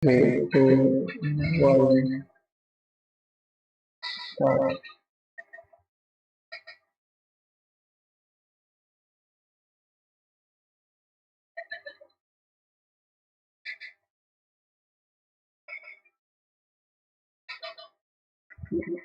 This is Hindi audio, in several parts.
Three, two, one, start.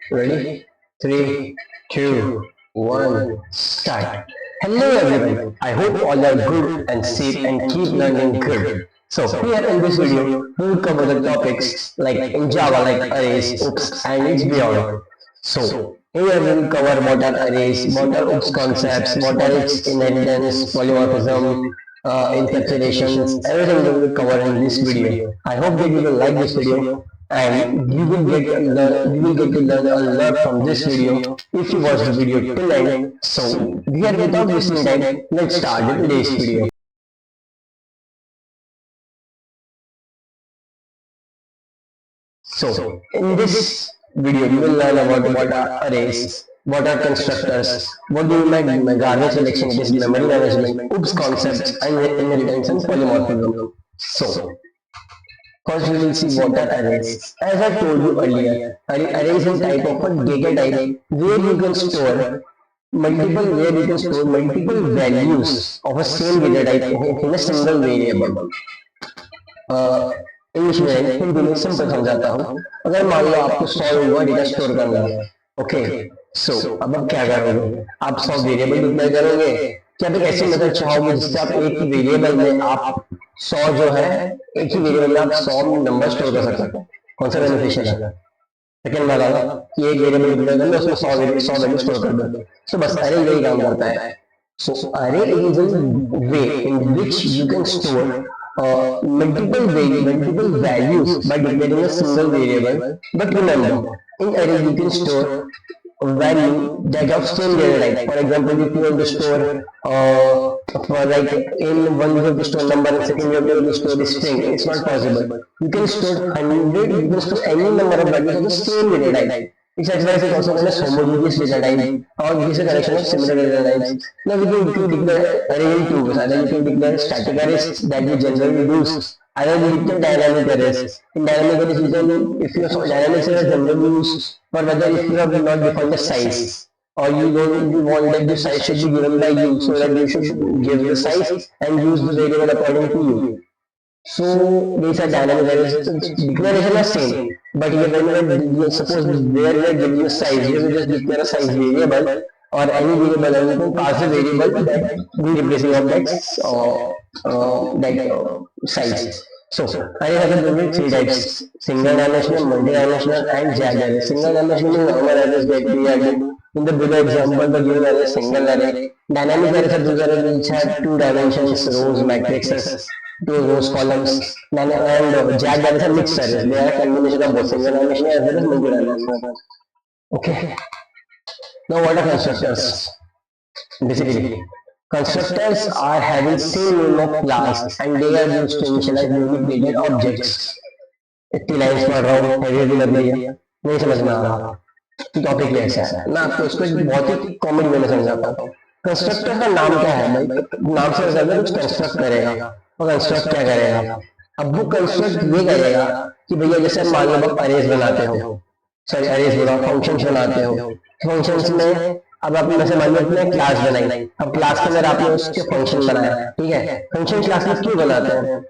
Ready? Three, two, one, start. Hello everyone. I hope all are good and safe and keep learning good. So here in this video, we will cover the topics like in Java like arrays, oops, and its beyond. So here we will cover what are arrays, what are oops concepts, what are its inheritance, polymorphism, encapsulations, everything we will cover in this video. I hope that you will like this video and you will get to learn a lot from this video if you watch the video till end. So here without wasting time, let's start with today's video. So in this video you will learn about what are arrays, what are constructors, what do you mean by garbage collection, it is memory management, oops concepts, and inheritance and polymorphism. So first, we will see what are arrays. As I told you earlier, arrays is a type of a data type where you can store multiple values of a same data type in a single variable. English में हिंदी में सिंपल समझाता हूँ. अगर मान लो आपको 100 हुआ डेटा स्टोर करना है, ओके, सो अब आप क्या करोगे? आप 100 वेरिएबल डिक्लेयर करोगे. क्या आप ऐसी मेथड चाहोगे जिससे आप एक ही वेरिएबल में आप 100 जो है एक ही वेरिएबल में आप 100 नंबर स्टोर कर सकते हैं? कौन सा बेनिफिशियल है? सेकंड वाला ना कि एक वेरिएबल डिक्लेयर कर लो उसमें 100 वैल्यू स्टोर कर दो. सो बस अरे यही काम करता है. So array is a way in which you can store multiple values by declaring a single variable. But remember, in array you can store a value that of same data type. For example, if you want to store for like in one you have to store number and second you have to store the string, it's not possible. You can store 100, you can store any number of values of the same data type. It's actually also known as homogeneous data type or this is a collection of similar data types. Now we can declare array in two ways. Either we can declare static arrays that we generally use. Either we declare dynamic arrays. In dynamic arrays, we can, if you have dynamic arrays generally used, or whether if you have not defined the size, or you want that the size should be given by you, so that you should give the size and use the variable according to you. So these are dynamic arrays. Declaration is same, but when you suppose where we are giving a size, you will just declare a size variable or any variable and you can pass the variable that we replacing of that size. So array has a different three types: single dimensional, multi-dimensional, and jagged array. Single dimensional is normal arrays that we are doing. In the below example, the given array is single array. Dynamic arrays are those arrays which have two dimensions, rows, matrices, two rows, columns, and jagged arrays are mixed arrays. They are a combination of both single dimensional as well as multi-dimensional. Okay. Now what are constructors? Basically, constructors are having same name of class and they are used to initialize newly created objects. इतनी लाइन्स पढ़ रहा हूँ, हेवी भी लग रही है, नहीं समझ में आ रहा. टॉपिक कैसा है? मैं आपको इसको एक बहुत ही कॉमन वे में समझाता हूँ. कंस्ट्रक्टर का नाम क्या है भाई? नाम से ज्यादा कुछ कंस्ट्रक्ट करेगा. और कंस्ट्रक्ट क्या करेगा? अब वो कंस्ट्रक्ट ये करेगा कि भैया जैसे मान लो आप अरेज बनाते हो, सॉरी अरेज बोला, फंक्शंस बनाते हो. फंक्शंस में अब आपने जैसे मान लो अपने क्लास बनाई, अब क्लास के अंदर आपने उसके फंक्शन बनाया, ठीक है. फंक्शन क्लास में क्यों बनाते हैं?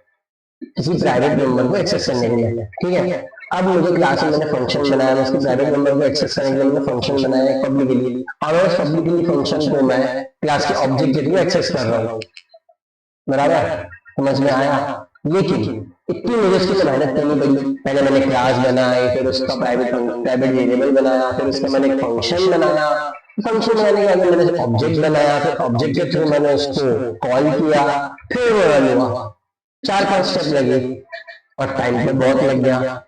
किसी प्राइवेट मेंबर को एक्सेस करने के लिए, ठीक है. अब मुझे क्लास में मैंने फंक्शन बनाया, मैं उसके प्राइवेट मेंबर को एक्सेस करने के लिए मैंने फंक्शन बनाया पब्लिकली, और उस पब्लिकली फंक्शन को मैं क्लास के ऑब्जेक्ट के थ्रू एक्सेस कर रहा हूँ. बराबर समझ में आया? लेकिन इतनी मुझे उसके लिए मेहनत करनी पड़ी. पहले मैंने क्लास बनाई, फिर उसका प्राइवेट वेरिएबल बनाया, फिर उसका मैंने एक फंक्शन बनाया. फंक्शन बनाने के बाद मैंने ऑब्जेक्ट बनाया, फिर ऑब्जेक्ट के थ्रू मैंने उसको कॉल किया, फिर वो रन हुआ. 4-5 स्टेप लगे और टाइम पे बहुत लग गया.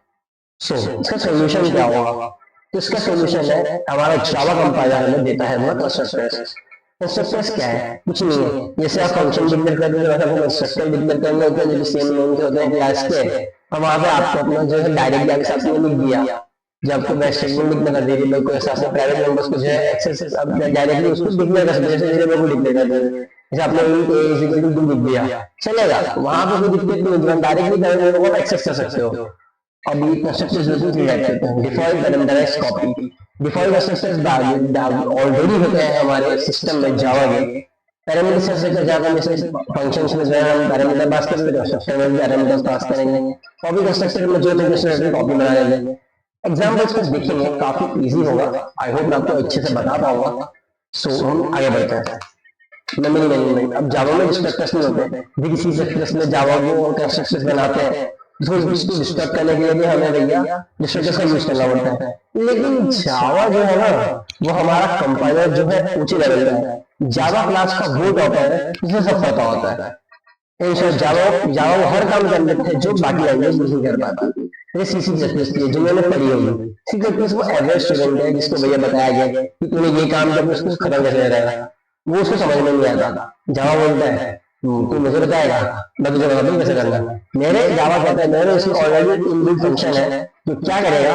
सो इसका सोल्यूशन क्या होगा? तो इसका सोल्यूशन है हमारा जावा कंपाइलर हमें देता है वो कंस्ट्रक्टर्स. कंस्ट्रक्टर्स क्या है? कुछ नहीं है. जैसे आप फंक्शन डिक्लेयर कर रहे हो, कंस्ट्रक्टर डिक्लेयर करना होता है जो सेम नेम के होते हैं क्लास के. अब वहां पे आपको अपना जो है डायरेक्ट जाके आपने लिख दिया. जब आपको स्टेटमेंट लिखना था वेरिएबल को, ऐसा अपने प्राइवेट मेंबर्स को जो है एक्सेस अब डायरेक्टली उसको डिक्लेयर कर सकते हैं, जैसे वेरिएबल को डिक्लेयर कर देंगे. जैसे आपने a लिख दिया चलेगा, वहां पे कोई दिक्कत नहीं होगी, डायरेक्टली वो एक्सेस कर सकते हो। अब ये कंस्ट्रक्टर्स होते हैं default parameterized copy. Default constructors already होते हैं हमारे सिस्टम में जावा के। पैरामीटर से जावा में से फंक्शंस में जो है हम पैरामीटर पास कर लेते हैं, कंस्ट्रक्टर में भी पैरामीटर्स पास करेंगे। कॉपी कंस्ट्रक्टर में जो कंस्ट्रक्टर कॉपी बना लेंगे। एग्जांपल्स को देखेंगे, काफी इजी होगा, आई होप मैं आपको अच्छे से बता पाऊंगा। सो हम आगे बढ़ते हैं। मेमोरी मैनेजमेंट, अब जावा में डिस्ट्रक्टर्स नहीं होते हैं, देखिए सी प्लस प्लस में जावा को कंस्ट्रक्टर्स बनाते हैं, इसको डिस्ट्रक्ट करने के लिए भी हमें भैया डिस्ट्रक्टर्स का यूज करना पड़ता है। लेकिन जावा जो है ना, वो हमारा कंपाइलर जो है ऊंचे लेवल का है। जावा क्लास का वो टॉपर है जिसे सब पता होता है। जावा वो हर काम कर लेते हैं जो बाकी लैंग्वेज नहीं कर पाती। जैसे सी प्लस प्लस की जो मैंने पढ़ी होगी, सी प्लस प्लस वो एवरेज स्टूडेंट है जिसको भैया बताया गया कि तूने ये काम करके उसको खत्म कैसे रहेगा, वो उसको समझ में नहीं आता। जावा बोलता है तू मुझे बताएगा, मैं तुझे बता दूं कैसे करना है। मेरे जावा कहता है मेरे इसमें ऑलरेडी इनबिल्ट फंक्शन है, तो क्या करेगा,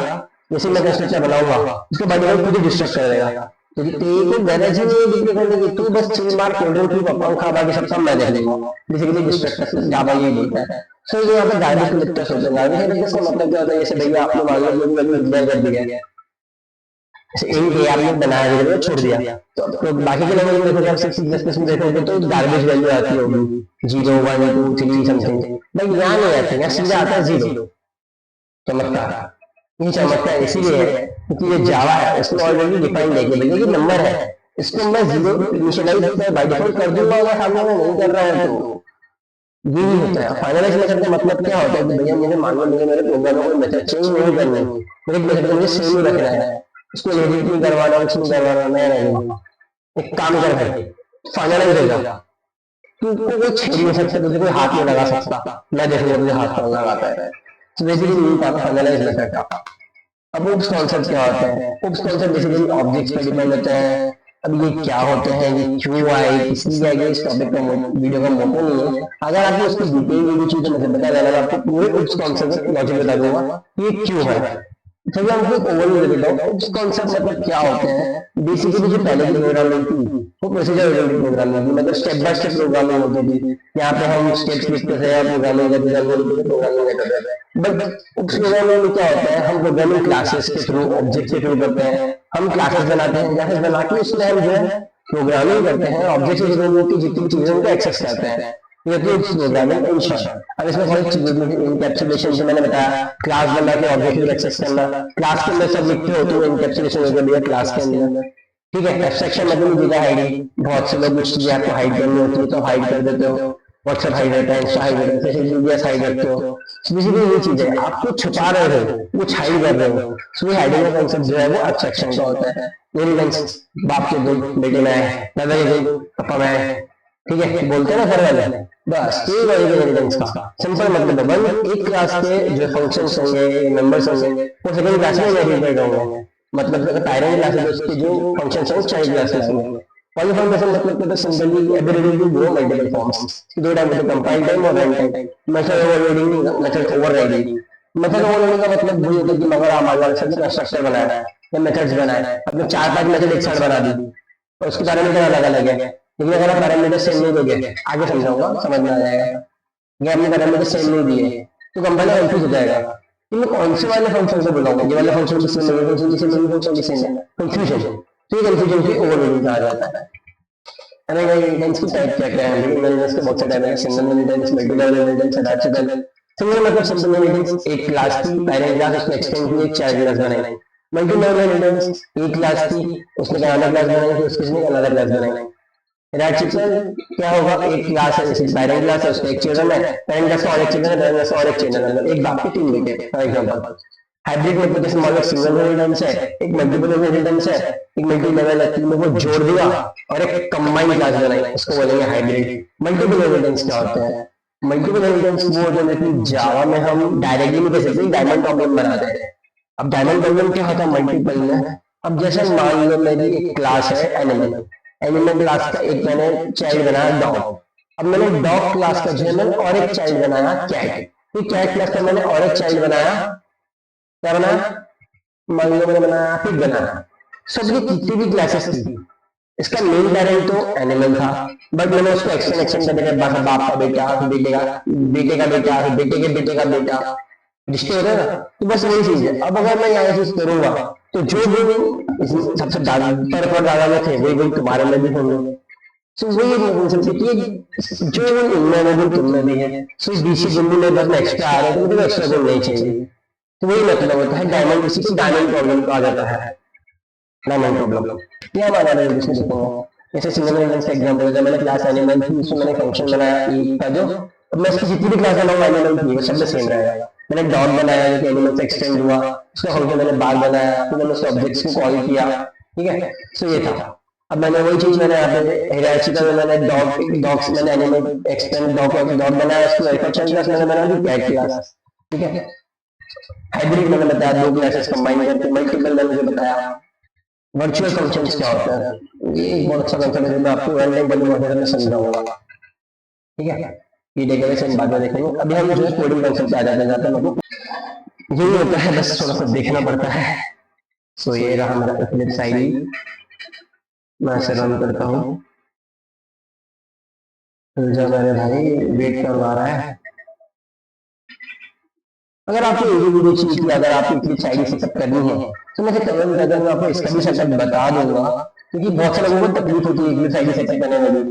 जैसे मैं कंस्ट्रक्टर बनाऊंगा उसको बाय डिफॉल्ट खुद ही डिस्ट्रक्ट कर देगा। तो तेरे को गरज ही नहीं डिग्री करने की, तू बस 6 मार कोडिंग की पप्पा बाकी सब मैं देख लूंगा। बेसिकली डिस्ट्रक्टर जावा ये बोलता है। सो ये यहाँ पे गार्बेज कलेक्टर्स होते हैं। गार्बेज कलेक्टर्स का मतलब क्या होता है, जैसे भैया आपने मान लो वैल्यू डिक्लेयर कर दिया है, इन के आपने बनाया दिया छोड़ दिया, तो बाकी के लैंग्वेज में देखोगे आप सी प्लस प्लस में देखोगे तो गार्बेज वैल्यू आती होगी 0 1 2 3 समथिंग। भाई यहाँ नहीं आती, यहाँ सीधा आता है 0। चमत्कार, ये चमत्कार इसीलिए है क्योंकि ये जावा है, इसमें ऑलरेडी डिफाइंड है कि भैया ये नंबर है, इसको मैं 0 इनिशियलाइज बाय डिफॉल्ट कर दूंगा, अगर सामने में नहीं कर रहा है तो ये ही होता है। फाइनलाइज मेथड का मतलब क्या होता है कि भैया मुझे मान लो मेरे प्रोग्राम में मेथड चेंज नहीं करना है, मेरे मेथड को मुझे सेम ही रखना है, इसको एडिट नहीं करवाना, कुछ नहीं करवाना, मैं नहीं एक काम कर भाई फाइनलाइज हो जा, तू कोई छेड़ नहीं सकता, तुझे कोई हाथ नहीं लगा सकता, मैं देखूंगा तुझे हाथ कौन लगाता है। तो बेसिकली यही था फाइनलाइज मेथड का। अब उप्स कॉन्सेप्ट क्या होता है, उप्स कॉन्सेप्ट बेसिकली ऑब्जेक्ट्स पे डिपेंड होते हैं। अब ये क्या होते हैं, ये क्यों आए, इसलिए आगे इस टॉपिक का वीडियो का मोटो नहीं है। अगर आपको उसकी डिटेल वीडियो चाहिए तो मुझे बता देना, मैं आपको पूरे उप्स कॉन्सेप्ट लॉजिक बता दूंगा ये क्यों है। चलिए हम एक ओवरव्यू दे देता हूँ। उप्स कॉन्सेप्ट मतलब क्या होते हैं। बेसिकली जो पहले की प्रोग्रामिंग थी वो प्रोसीजर ओरिएंटेड प्रोग्रामिंग थी, मतलब स्टेप बाय स्टेप प्रोग्रामिंग होती थी। यहाँ पे हम स्टेप्स लिखते थे या प्रोग्रामिंग करते थे, प्रोग्रामिंग करते थे। बट उप्स प्रोग्रामिंग में क्या होता है, हम प्रोग्रामिंग क्लासेस के थ्रू, ऑब्जेक्ट के थ्रू करते हैं। हम क्लासेस बनाते हैं, क्लासेस बना के उसमें हम जो है प्रोग्रामिंग करते हैं, ऑब्जेक्ट के थ्रू की जितनी चीजें उनको एक्सेस करते हैं। ये तो प्रोग्रामिंग इन शॉर्ट। अब इसमें बहुत चीजें इनकैप्सुलेशन से मैंने बताया, क्लास बना के ऑब्जेक्ट एक्सेस करना, क्लास के अंदर सब लिखते हो तो इनकैप्सुलेशन हो गया क्लास के अंदर, ठीक है। एब्स्ट्रैक्शन मतलब जगह हाइडिंग, बहुत से लोग कुछ चीजें आपको हाइड करनी होती है तो हाइड कर देते हो, व्हाट्सएप हाइड रहता है, इंस्टा हाइड रहता है, सोशल मीडिया हाइड रखते हो। बेसिकली ये चीज है, आप कुछ छुपा रहे हो, कुछ हाइड कर रहे हो, सो ये हाइडिंग का कांसेप्ट जो है वो एब्स्ट्रैक्शन का होता है। एलिमेंट्स, बाप के गुण बेटे में है, दादा के गुण पापा में है, ठीक है, बोलते हैं ना घर वाले, बस ये वाली एलिमेंट्स का सिंपल मतलब है। वन एक क्लास के जो फंक्शंस होंगे, मेंबर्स होंगे, वो सेकंड क्लास में वेरिएबल होंगे। मतलब अगर पैरेंट क्लास है उसके जो फंक्शंस हैं वो चाइल्ड क्लास में होंगे। पॉलीफॉर्मेशन मतलब कहते हैं simply ability to grow multiple forms, दो टाइप होते हैं, कंपाइल टाइम और run time. Method overloading, method overriding. Method overloading का मतलब वही होता है कि अगर आप मान लो कंस्ट्रक्टर बनाना है या मेथड्स बनाना है, अपने 4-5 मेथड एक साथ बना दी और उसके पैरामीटर अलग अलग है, लेकिन अगर आप पैरामीटर सेम नहीं दोगे, आगे समझाऊंगा समझ में आ जाएगा, ये आपने पैरामीटर सेम नहीं दिए तो कंपाइलर कंफ्यूज हो जाएगा कि मैं कौन से वाले फंक्शन को बुलाऊंगा, ये वाले फंक्शन की सेम है, फंक्शन की सेम है, फंक्शन की सेम है, कंफ्यूजन। तो ये कंफ्यूजन की ओवरलोडिंग कहा जाता है। अरे भाई इंटेंस की टाइप क्या क्या है, इंटेंस के बहुत से टाइप है, single inheritance, multi level inheritance, adaptable. Single मतलब सिंपल इंटेंस एक क्लास की पैरेंट क्लास, उसमें एक्सटेंड की एक चाइल्ड क्लास बनाई। मल्टी लेवल इंटेंस एक क्लास की, उसमें अलग क्लास बनाई, उसमें अलग क्लास बनाई। एडैप्टेबल क्या होगा, एक क्लास है जैसे पैरेंट क्लास है, उसमें एक चिल्ड्रन है, पैरेंट क्लास और एक चिल्ड्रन है, पैरेंट क्लास और एक चिल्ड्रन है, मतलब एक बाप के 3 बेटे फॉर एग्जांपल। हाइब्रिड मतलब जैसे मान लो सिंगल इनहेरिटेंस है, एक मल्टीपल इनहेरिटेंस है, एक मल्टी लेवल है, तीनों को जोड़ दिया और एक कंबाइंड क्लास बनाई, उसको बोलेंगे हाइब्रिड। मल्टीपल इनहेरिटेंस क्या होता है, मल्टीपल इनहेरिटेंस वो होता है कि जावा में हम डायरेक्टली नहीं कह सकते, डायमंड प्रॉब्लम बनाते हैं। अब डायमंड प्रॉब्लम क्या होता है मल्टीपल में, अब जैसे मान लो मेरी एक क्लास है एनिमल, एनिमल क्लास का एक मैंने चाइल्ड बनाया डॉग, अब मैंने डॉग क्लास का जो है मैंने और एक चाइल्ड बनाया कैट, तो कैट क्लास का मैंने और एक चाइल्ड बनाया, क्या बनाया, मान लो मैंने बनाया पिग बनाया। सब ये कितनी भी क्लासेस थी, इसका मेन पेरेंट तो एनिमल था, बट मैंने उसको एक्सटेंड कर दिया, बाप का बेटा, बेटे का बेटे का बेटा, बेटे के बेटे का बेटा, रिश्ते हो रहे ना। तो बस वही चीज है। अब अगर मैं यहाँ चीज करूंगा तो जो भी सबसे दादा में थे वही वही तुम्हारे में भी होंगे। सो वही रिलेशनशिप कि जो इनमें है वो तुममें भी है। सो बीसी बिंदु में बस एक्स्ट्रा आ रहे हैं तो मुझे एक्स्ट्रा गुण नहीं चाहिए। तो वही मतलब होता है डायमंड, इसी को डायमंड प्रॉब्लम कहा जाता है। डायमंड प्रॉब्लम क्या माना है इसमें देखो। जैसे सिंगल एलिमेंट्स का एग्जांपल है, मैंने क्लास एनिमल थी उसमें मैंने फंक्शन बनाया ई का, जो अब मैं इसकी जितनी भी क्लास बनाऊंगा एनिमल की वो सब में सेम रहेगा। मैंने डॉग बनाया जो कि एनिमल से एक्सटेंड हुआ, उसका फंक्शन मैंने बाग बनाया, फिर मैंने उस ऑब्जेक्ट्स को कॉल किया, ठीक है। सो ये था। अब मैंने वही चीज मैंने यहाँ पे हिराची का मैंने डॉग्स मैंने एनिमल एक्सटेंड डॉग बनाया, उसको एफएक्शन क्लास मैंने बना दी कैट क्लास, ठीक है। हाइब्रिड मैंने बताया, दो क्लासेस कंबाइन करके, मल्टीपल मैंने मुझे बताया। वर्चुअल फंक्शंस क्या होता है, ये एक बहुत अच्छा कंसेप्ट है, मैं आपको ऑनलाइन डेमो वगैरह में समझाऊंगा, ठीक है। ये डेटाबेस बाद में देखेंगे। अभी हम जो है कोडिंग कंसेप्ट पे आ जाते हैं लोगों, यही होता है, बस थोड़ा सा देखना पड़ता है। सो ये रहा हमारा इक्लिप्स आईडी, मैं इसे रन करता हूँ। जो मेरे भाई वेट करवा रहा है। अगर आपको ये वीडियो चाहिए कि अगर आपको इक्लिप्स आईडी सेटअप करनी है तो मुझे कमेंट कर देना, मैं आपको इसका भी सेटअप बता दूंगा, क्योंकि बहुत से लोगों को तकलीफ होती है इक्लिप्स आईडी सेटअप करने में भी।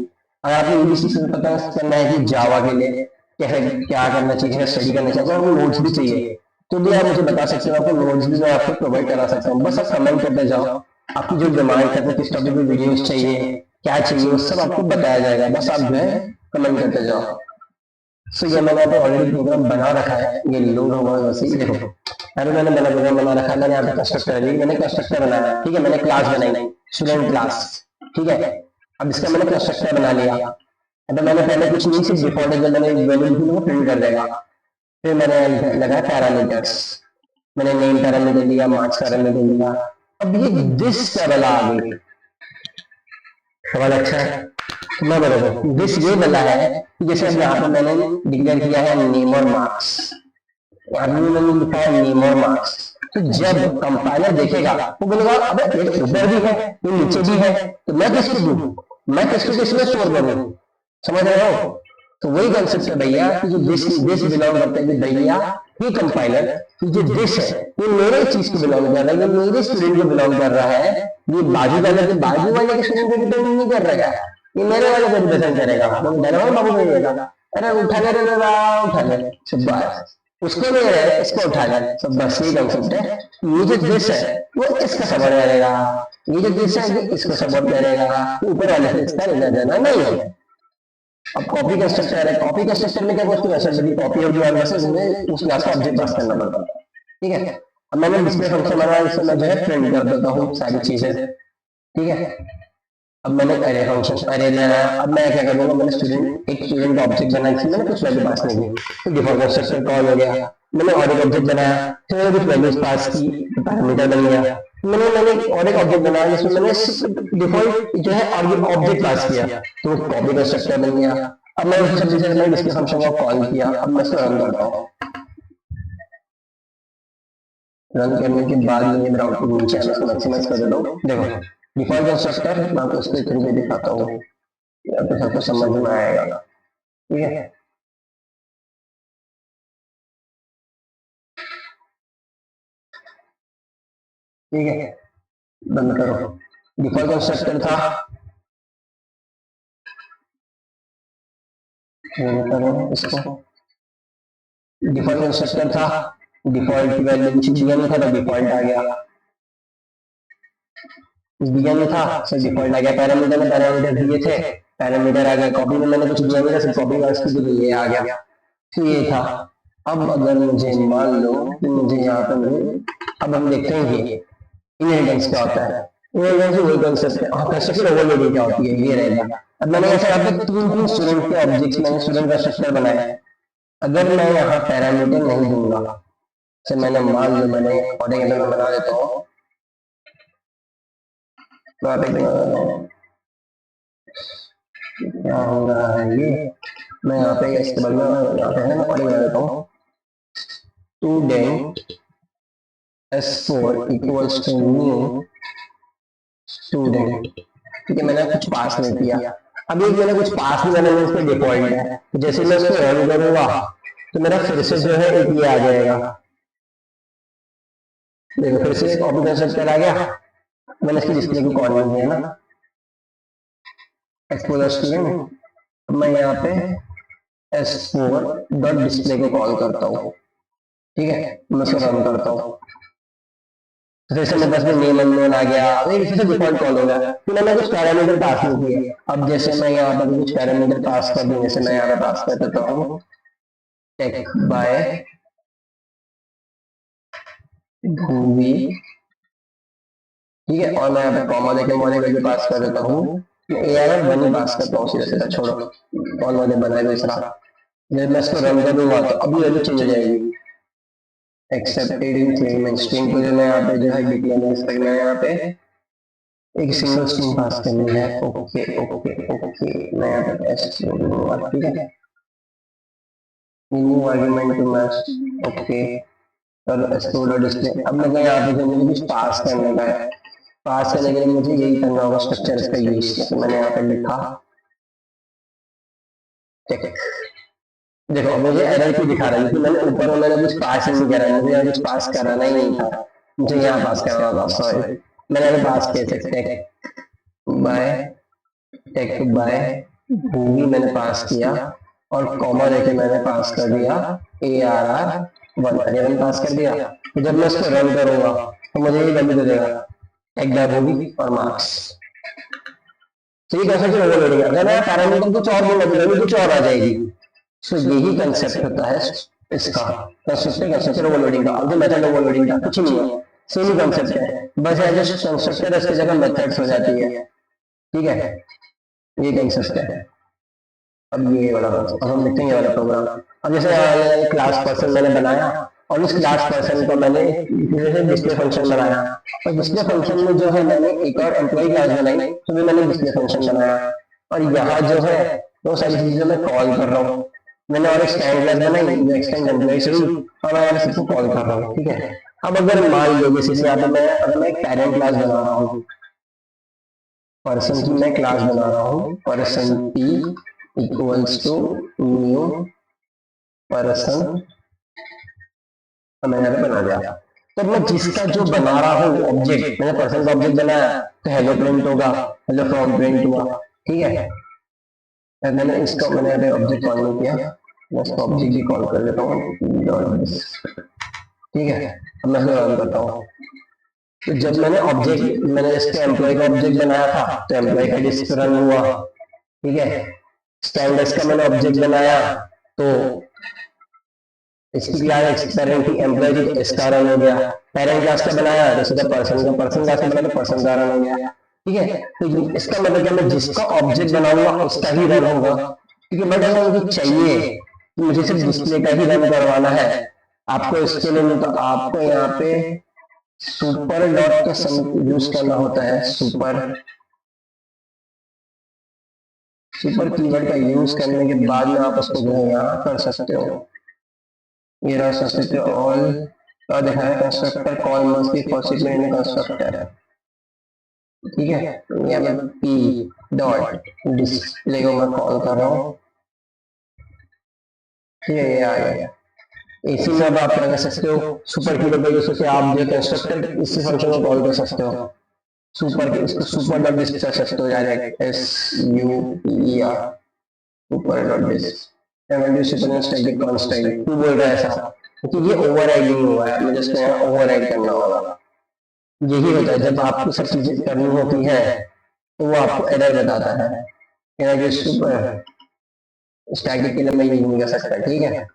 अगर आपको एबीसी से पता करना है कि जावा के लिए कैसे क्या करना चाहिए, स्टडी करना चाहिए, अगर आपको नोट्स भी चाहिए तो भी आप मुझे बता सकते हो, आपको नोट्स भी मैं आपको प्रोवाइड करा सकता हूँ। बस आप कमेंट करते जाओ, आपकी जो डिमांड है, किस टॉपिक में वीडियोस चाहिए, क्या चाहिए, वो सब आपको बताया जाएगा, बस आप जो है कमेंट करते जाओ। सो ये मैंने तो ऑलरेडी प्रोग्राम बना रखा है, ये लोड होगा वैसे ही देखो। अरे मैंने बना प्रोग्राम बना रखा है, मैंने यहाँ पे कंस्ट्रक्टर मैंने कंस्ट्रक्टर बनाया, ठीक है, मैंने क्लास बनाई स्टूडेंट क्लास, ठीक है। अब इसका मैंने कंस्ट्रक्टर बना लिया। अब मैंने पहले कुछ नहीं, सिर्फ डिफॉल्ट जब मैंने वैल्यू लिखी वो प्रिंट कर देगा। फिर मैंने लगाया पैरामीटर्स, मैंने नेम पैरामीटर दिया, मार्क्स पैरामीटर दिया। अब ये दिस पैराला आ गई, सवाल अच्छा है। मैं बराबर दिस ये वाला है कि जैसे अब यहाँ पे मैंने डिक्लेयर किया है नेम और मार्क्स, यहाँ पे मैंने लिखा है नेम और मार्क्स। तो जब कंपाइलर देखेगा वो बोलेगा अबे ये ऊपर भी है ये नीचे भी है, तो मैं किसको दूं, मैं किसको किसमें स्टोर करूं, समझ रहे हो। तो वही कंसेप्ट है भैया कि जो दिस बिलोंग करता है भैया, ये कंपाइलर जो दिस है ये मेरे चीज को बिलोंग कर रहा है, ये मेरे स्टूडेंट को बिलोंग कर रहा है, ये बाजू वाले के स्टूडेंट को डिपेंड नहीं कर रहा है, ये मेरे वाले को रिप्रेजेंट करेगा। बाबू करिएगा, अरे उठा ले रे उठा ले शाबाश, उसको ले रहे इसको उठा ले सब, बस यही कंसेप्ट है। ये जो दिस है वो इसका सपोर्ट करेगा, ये जो दिस है इसको सपोर्ट करेगा, ऊपर वाले से इसका लेना देना नहीं है। अब कॉपी का स्ट्रक्चर है, कॉपी का स्ट्रक्चर में क्या कुछ वैसे कॉपी होगी और वैसे उसमें उस क्लास का ऑब्जेक्ट पास करना पड़ता है, ठीक है। अब मैंने डिस्प्ले फंक्शन बनाया, इसमें मैं जो है प्रिंट कर देता हूँ सारी चीजें, ठीक है। अब मैंने अरे फंक्शन अरे लेना, अब मैं क्या करूंगा, मैंने स्टूडेंट एक स्टूडेंट का ऑब्जेक्ट बनाया जिसमें मैंने कुछ वैल्यू पास नहीं की, तो डिफॉल्ट कंस्ट्रक्टर कॉल हो गया। मैंने और एक ऑब्जेक्ट बनाया, फिर मैंने कुछ वैल्यूज पास की, पैरामीटर बन गया। मैंने और एक ऑब्जेक्ट बनाया जिसमें मैंने डिफॉल्ट जो है ऑब्जेक्ट पास किया, तो कॉपी कंस्ट्रक्टर बन गया। अब मैं उस सबसे मैंने डिस्प्ले फंक्शन को कॉल किया, अब मैं इसको रन करता हूँ। रन करने के बाद ये मेरा आउटपुट नीचे है, मैं इसको मैक्सिमाइज कर देता हूँ। देखो डिफॉल्ट कंस्ट्रक्टर मैं आपको इसको एक तरीके दिखाता हूँ, या तो सबको समझ में आएगा, ठीक है। ठीक है बंद करो। डिफॉल्ट कंस्ट्रक्टर था, इसको डिफॉल्ट कंस्ट्रक्टर था, डिफॉल्ट की वैल्यू कुछ दिया नहीं था तो डिफॉल्ट आ गया, दिया नहीं था सर डिफॉल्ट आ गया। पैरामीटर में पैरामीटर दिए थे, पैरामीटर आ गया। कॉपी में मैंने कुछ दिया नहीं था, सिर्फ कॉपी का इसको ये आ गया, तो ये था। अब अगर मुझे मान लो कि मुझे यहाँ पे मुझे, अब हम देखते हैं ये इनहेरिटेंस क्या होता है। इनहेरिटेंस वही कंसेप्ट है, हाँ कंस्ट्रक्टर ओवरलोडिंग क्या होती है ये रहेगा। अब मैंने ऐसे यहाँ पे तीन स्टूडेंट के ऑब्जेक्ट्स मैंने स्टूडेंट का स्ट्रक्चर बनाया है। अगर मैं यहाँ पैरामीटर नहीं दूंगा, जैसे मैंने मान लो मैंने और एक बना देता हूँ, क्या हो रहा है ये, मैं यहाँ पे इसके बाद में यहाँ पे है ना और बना देता हूँ, student S4 equals to new student, ठीक है, मैंने कुछ पास नहीं किया। अभी मैंने कुछ पास नहीं, मैंने इसमें डिफॉल्ट है, जैसे मैं इसको रन करूंगा तो मेरा फिर से जो है एक ये आ जाएगा, देखो फिर से एक कॉपी कंस्ट्रक्टर आ गया। मैंने इसकी डिस्प्ले को कॉल नहीं किया ना, एक्सपोजर स्टूडेंट। अब मैं यहाँ पे s4 डॉट डिस्प्ले को कॉल करता हूँ, ठीक है, मैं इसको रन करता हूँ। तो जैसे मेरे पास में नेम अननोन आ गया, इसी से डिफॉल्ट कॉल हो गया, तो मैंने कुछ पैरामीटर पास नहीं किए। अब जैसे मैं यहाँ पर कुछ पैरामीटर पास कर दूं, जैसे मैं यहाँ पे पास कर देता हूँ टेक बाय भूवी, ठीक है, और मैं यहाँ पे कॉमा देके मॉडल पास कर देता हूँ, ARR वन पास करता हूँ सीधा सीधा, छोड़ो कॉल वाले बनाए दूसरा। जब मैं इसको रन करूंगा तो अभी वैल्यू चेंज हो जाएगी, एक्सेप्टेड इन स्ट्रिंग को जो मैं यहाँ पे जो है डिक्लेयर करना है, यहाँ पे एक सिंगल स्ट्रिंग पास करनी है। ओके ओके ओके, मैं यहाँ पे टेस्ट करूंगा, ठीक है, new argument to match, okay, और एक्सप्लोर डिस्प्ले। अब मैं यहाँ पे जो मुझे कुछ पास करने का है, पास करने के लिए मुझे यही करना होगा स्ट्रक्चर इसका यूज, तो मैंने यहाँ पे लिखा टेक। देखो मुझे एरर क्यों दिखा रहा है, क्योंकि मैंने ऊपर में मैंने कुछ पास नहीं करा, मुझे यहाँ कुछ पास कराना ही नहीं था, मुझे यहाँ पास करना था, सॉरी मैंने यहाँ पास किया टेक बाय भूमि मैंने पास किया, और कॉमा देके मैंने पास कर दिया ARR वन, मैंने पास कर दिया। तो जब मैं इसको रन करूंगा तो मुझे ये वैल्यू दे देगा टेक बाय भूमि और मार्क्स। तो ये कैसे ओवरलोडिंग है, अगर मैं पैरामीटर कुछ और दूंगा तो वैल्यू कुछ और आ जाएगी। सो यही कंसेप्ट होता है इसका, कंस्ट्रक्टर ओवरलोडिंग का। अब जो मेथड ओवरलोडिंग का कुछ नहीं है, सेम ही कंसेप्ट है, बस एज ए कंस्ट्रक्टर इसकी जगह मेथड्स हो जाती है, ठीक है, ये कंसेप्ट है। अब ये वाला अब हम लिखेंगे वाला प्रोग्राम। अब जैसे क्लास पर्सन मैंने बनाया, और उस क्लास पर्सन को मैंने डिस्प्ले फंक्शन बनाया, और डिस्प्ले फंक्शन में जो है मैंने एक और एम्प्लॉय क्लास बनाई, तो भी मैंने डिस्प्ले फंक्शन बनाया, और यहाँ जो है वो सारी चीजें मैं कॉल कर रहा हूँ। मैंने और एक स्टैंड क्लास बनाई जो एक्सटेंड एम्प्लॉय से हुई, और मैं सबको कॉल कर रहा हूँ, ठीक है। अब अगर मान लो जैसे यहाँ पे मैं अगर मैं एक पैरेंट क्लास बना रहा हूँ, पर्सन की मैं क्लास बना रहा हूँ, person p equals to new person, मैंने बना दिया। तो मैं जिसका जो बना रहा हूँ ऑब्जेक्ट, मैंने पर्सन का ऑब्जेक्ट बनाया तो हेलो प्रिंट होगा, हेलो फ्रॉम प्रिंट हुआ, ठीक है। मैंने इसको मैंने यहाँ पे ऑब्जेक्ट कॉल नहीं किया, मैं इसको ऑब्जेक्ट भी कॉल कर लेता हूँ, ठीक है। अब मैं इसको रन करता हूँ, तो जब मैंने ऑब्जेक्ट मैंने इसके एम्प्लॉय का ऑब्जेक्ट बनाया था तो एम्प्लॉय का लिस्ट रन हुआ, ठीक है। स्टैंडर्ड्स का मैंने ऑब्जेक्ट बनाया तो इसकी क्लास पेरेंट की एम्प्लॉय की इसका रन हो गया। पेरेंट क्लास का बनाया तो सीधा पर्सन क्लास का बनाया तो पर्सन का रन हो गया, ठीक है। तो इसका मतलब क्या, मैं जिसका ऑब्जेक्ट बनाऊंगा उसका ही रन होगा, क्योंकि बट मुझे चाहिए कि मुझे सिर्फ डिस्प्ले का ही रन करवाना है। आपको इसके लिए तो आपको यहाँ पे सुपर डॉट का यूज करना होता है, सुपर कीवर्ड का यूज करने के बाद में आप उसको जो है यहाँ कर सकते हो। ये रहा सबसे ऑल का दिखाया constructor call must be possible in constructor, ठीक है। यहाँ पे p डॉट डिस्प्ले को मैं कॉल कर रहा हूँ, ठीक है, ये आ गया। इसी में अब आप क्या कर सकते हो, सुपर कीवर्ड का यूज करके आप जो कंस्ट्रक्टर इसी फंक्शन को कॉल कर सकते हो, सुपर इसको सुपर डॉट डिस्क कर सकते हो direct, SUPER super dot disc static constant. क्यों बोल रहा है ऐसा, क्योंकि ये ओवरराइड नहीं हुआ है, मुझे इसको यहाँ ओवरराइड करना होगा। यही होता है जब आपको सब चीजें करनी होती है तो वो आपको एरर बताता है, यहाँ जो सुपर स्टैटिक के लिए मैं यूज नहीं कर सकता, ठीक है।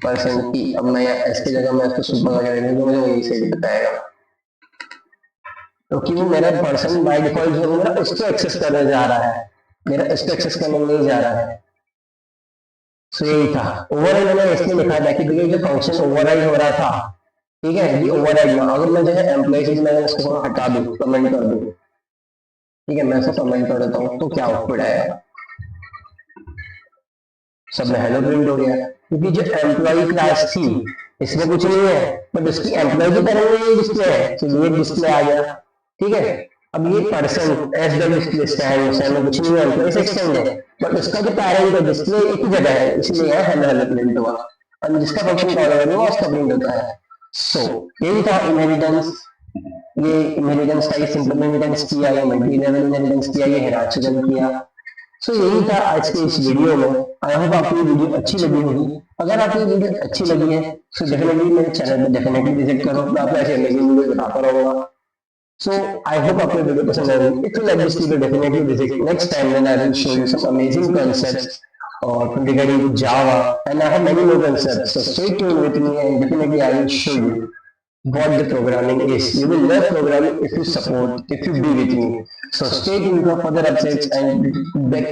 पर्सन की अब मैं इसकी जगह मैं इसको सुपर वगैरह नहीं, मुझे वही सही बताएगा, क्योंकि वो मेरा पर्सन बाय डिफॉल्ट जो मेरा उसको एक्सेस करने जा रहा है, मेरा इसको एक्सेस करने नहीं जा रहा है। सो यही था ओवरराइड, मैंने इसलिए लिखा था कि जो फंक्शन ओवरराइड हो रहा था, ठीक है, ये ओवरराइड में अगर मैं जो है एम्प्लॉय से मैं इसको हटा दूं, कमेंट कर दूं, ठीक है, मैं इसको कमेंट कर देता हूँ तो क्या आउटपुट आएगा, सब में हेलो प्रिंट हो गया, क्योंकि जो एम्प्लॉय क्लास थी इसमें कुछ नहीं है, बट उसकी एम्प्लॉय की तरह में डिस्प्ले है, तो ये डिस्प्ले आ गया, ठीक है। अब ये person S W stand stand में कुछ नहीं है, एम्प्लॉय एक्सटेंड है, बट उसका जो पैरेंट है डिस्प्ले एक ही जगह है, इसलिए यहाँ हेलो हेलो प्रिंट हुआ, और जिसका फंक्शन कॉल है वो उसका प्रिंट होता है। सो यही था इनहेरिटेंस। ये इनहेरिटेंस का सिंपल इनहेरिटेंस किया, ये मल्टी लेवल इनहेरिटेंस किया, ये हायरार्चिकल किया। सो यही था आज के इस वीडियो में। आई होप आपको ये वीडियो अच्छी लगी होगी। अगर आपको ये वीडियो अच्छी लगी है तो डेफिनेटली मेरे चैनल पे डेफिनेटली विजिट करो, मैं आपको ऐसे अमेजिंग वीडियो बताता रहूंगा। So I hope आपको वीडियो पसंद आएगी। If you like this video, definitely visit next time when I will show you some amazing concepts or regarding Java, and I have many more concepts. So stay tuned with me, and definitely I will show you what the programming is. You will love programming if you support, if you be with me. So stay tuned for further updates and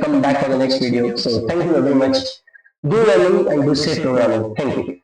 come back for the next video. So thank you very much. Do learning and do safe programming. Thank you.